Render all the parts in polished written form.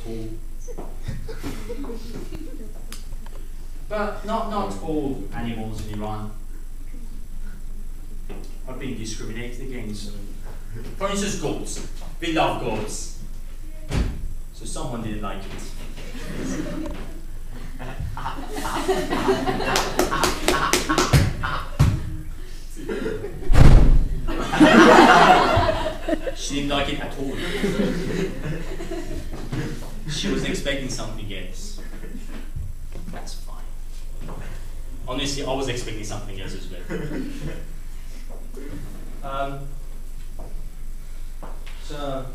tall. But not all animals in Iran are being discriminated against. For instance, goats. We love goats. So someone didn't like it. She didn't like it at all. She was expecting something else. That's fine. Honestly, I was expecting something else as well. So,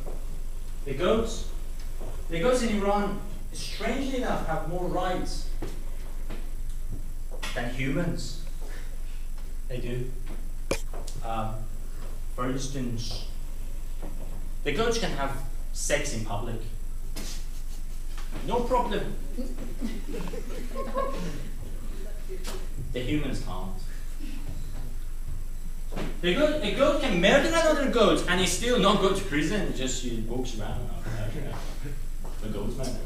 the goats in Iran, strangely enough, have more rights than humans. They do. For instance, the goats can have sex in public. No problem. The humans can't. A goat can murder another goat and he's still not go to prison, he just walks around. The goat's man.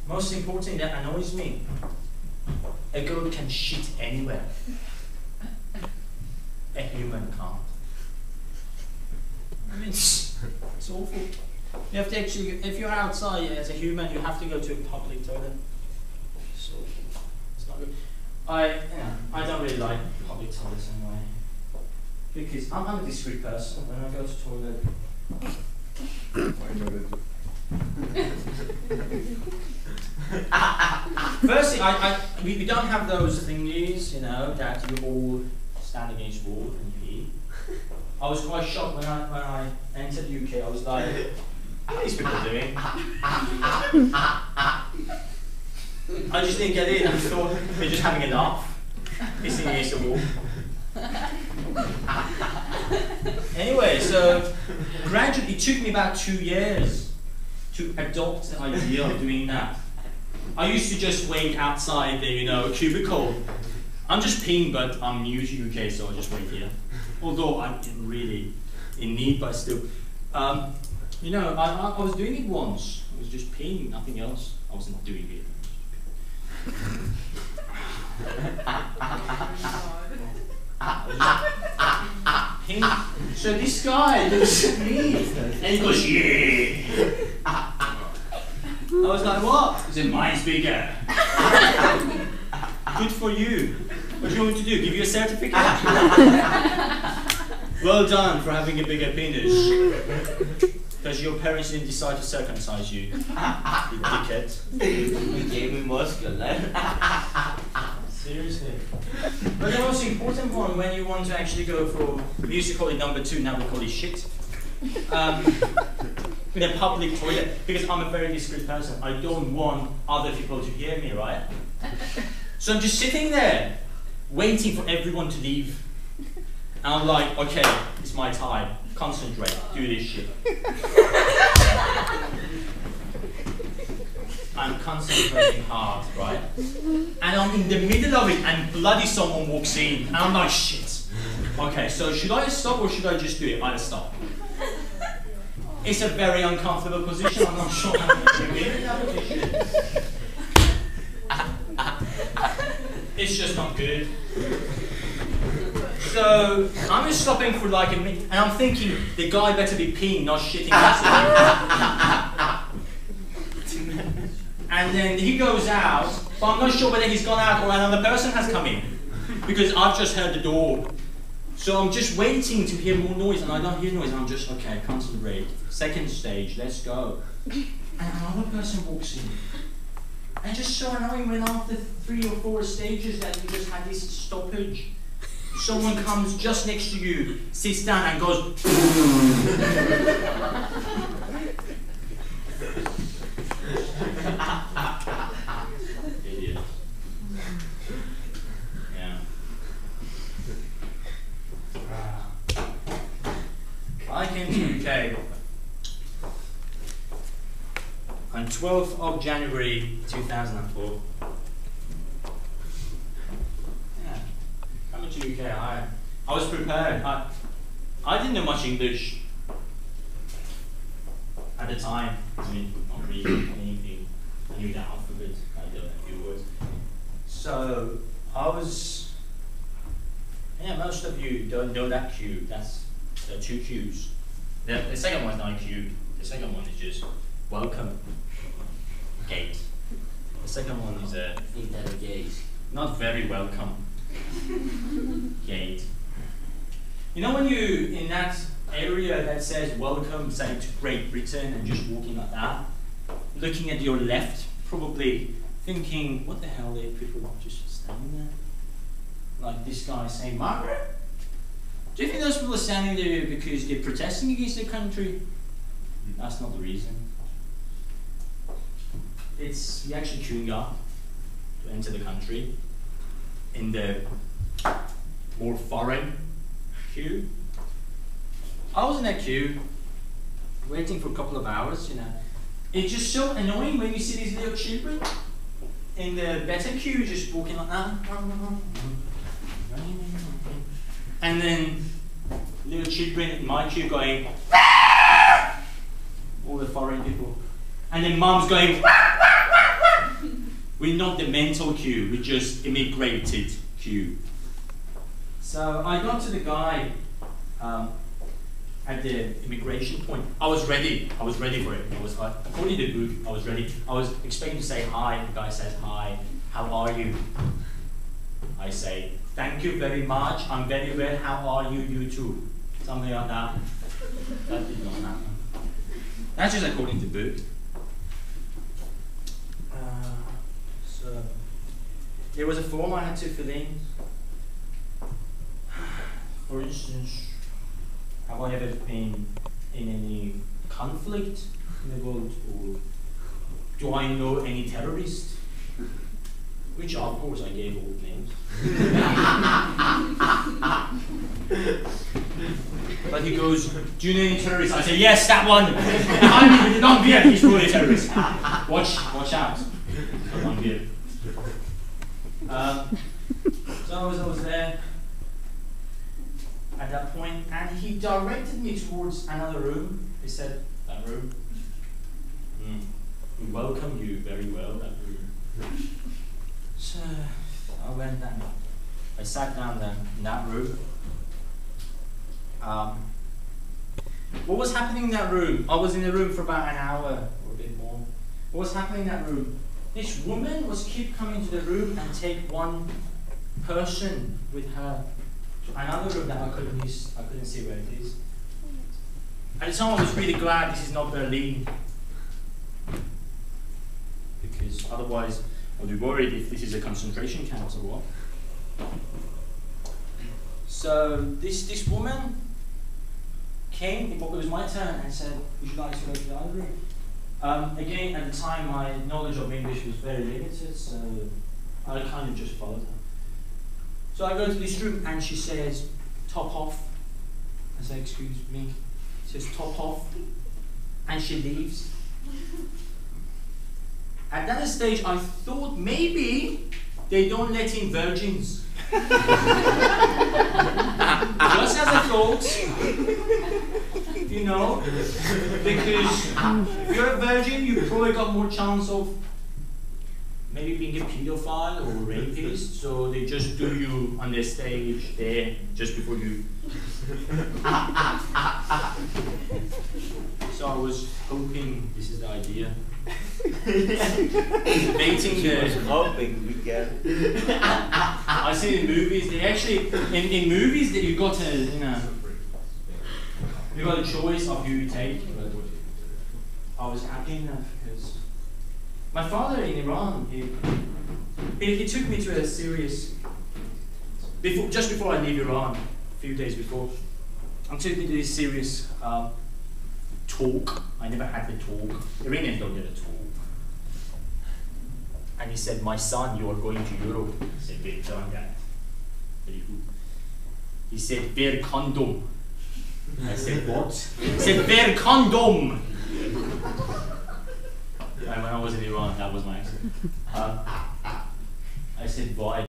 Most important that annoys me, a goat can shit anywhere. A human can't. I mean, it's awful. You have to actually, if you're outside as a human, you have to go to a public toilet. So it's not good. I don't really like public toilets anyway, because I'm a discreet person. When I go to toilet, firstly, we don't have those thingies, you know, that you all stand against wall and pee. I was quite shocked when I entered the UK. I was like, what are these people doing? I just didn't get in. I thought they're just having a laugh, pissing against the wall. Anyway, so gradually, it took me about 2 years to adopt the idea of doing that. I used to just wait outside the, you know, cubicle. I'm just peeing, but I'm new to UK, so I just wait here. Although I'm really in need, but still. You know, I was doing it once. I was just peeing, nothing else. I wasn't doing it. So this guy looks at me and he goes, yeah. I was like, what? He said, mine's bigger. Good for you. What do you want me to do? Give you a certificate? Well done for having a bigger penis. Because your parents didn't decide to circumcise you. You dickhead. You gave me muscle, Seriously. But the most important one, when you want to actually go for, we used to call it number 2, now we call it shit. In a public toilet, because I'm a very discreet person. I don't want other people to hear me, right? So I'm just sitting there, waiting for everyone to leave. And I'm like, okay, it's my time. Concentrate, do this shit. I'm concentrating hard, right? And I'm in the middle of it and bloody someone walks in and I'm like, shit. Okay, so should I stop or should I just do it? I'll stop. It's a very uncomfortable position. I'm not sure how to do it in that position. It's just not good. So I'm just stopping for like a minute, and I'm thinking the guy better be peeing, not shitting. And then he goes out, but I'm not sure whether he's gone out or another person has come in, because I've just heard the door. So I'm just waiting to hear more noise, and I don't hear noise. And I'm just okay, concentrate. Second stage, let's go. And another person walks in. And just so annoying when after 3 or 4 stages that you just had this stoppage. Someone comes just next to you, sits down and goes idiot. Yeah. I came to UK on 12th of January 2004. To UK, I was prepared. I didn't know much English at the the time, I mean, not reading anything. I knew the alphabet, I learned a few words. So I was, yeah, most of you don't know that cube. That's the 2 cubes. The second one is not a cube. The second one is just welcome gate. The second one is a not very welcome gate. You know when you in that area that says welcome, say to Great Britain, and just walking like that, looking at your left, probably thinking, what the hell are people just standing there? Like this guy saying, Margaret? Do you think those people are standing there because they're protesting against their country? That's not the reason. It's you're actually queuing up to enter the country in the more foreign queue. I was in that queue, waiting for a couple of hours, you know. It's just so annoying when you see these little children in the better queue just walking like that. And then little children in my queue going, all the foreign people. And then mums going, we're not the mental queue, we're just immigrated queue. So I got to the guy at the immigration point. I was ready for it. I was like, according to the book, I was ready. I was expecting to say hi. The guy says, hi, how are you? I say, thank you very much, I'm very well, how are you, you too? Something like that. That did not happen. That's just according to the book. So, there was a form I had to fill in. For instance, have I ever been in any conflict in the world, or do I know any terrorists? Which of course I gave all the names. But he goes, do you know any terrorists? I say, yes, that one. I'm with the long beard, he's probably a terrorist. Watch out. The long beard. So I was there at that point, and he directed me towards another room. He said, that room. We welcome you very well, that room. So I went down. I sat down there in that room. What was happening in that room? I was in the room for about an hour or a bit more. What was happening in that room? This woman was keep coming to the room and take one person with her to another room that I couldn't see where it is. At the time I was really glad this is not Berlin, because otherwise I'd be worried if this is a concentration camp or what. So this woman came, it was my turn, and said, would you like to go to the other room? Again, at the time my knowledge of English was very limited, so I kind of just followed her. So I go to this room and she says, top off. I say, excuse me. She says, top off. And she leaves. At that stage I thought maybe they don't let in virgins. Just as a thought, you know, because if you're a virgin, you've probably got more chance of maybe being a pedophile or a rapist, so they just do you on the stage there just before you. So I was hoping this is the idea. Debating hoping we get. I see in movies, they actually in movies that you got a you got a choice of who you take. But I was happy enough because my father in Iran, he took me to a serious just before I leave Iran, a few days before, I took me to this serious talk. I never had the talk. Iranians don't get a talk. And he said, my son, you are going to Europe. I said, wait, tell him that. Very good. He said, wear condom. I said, what? He said, wear condom. And when I was in Iran, that was my accent. I said, why?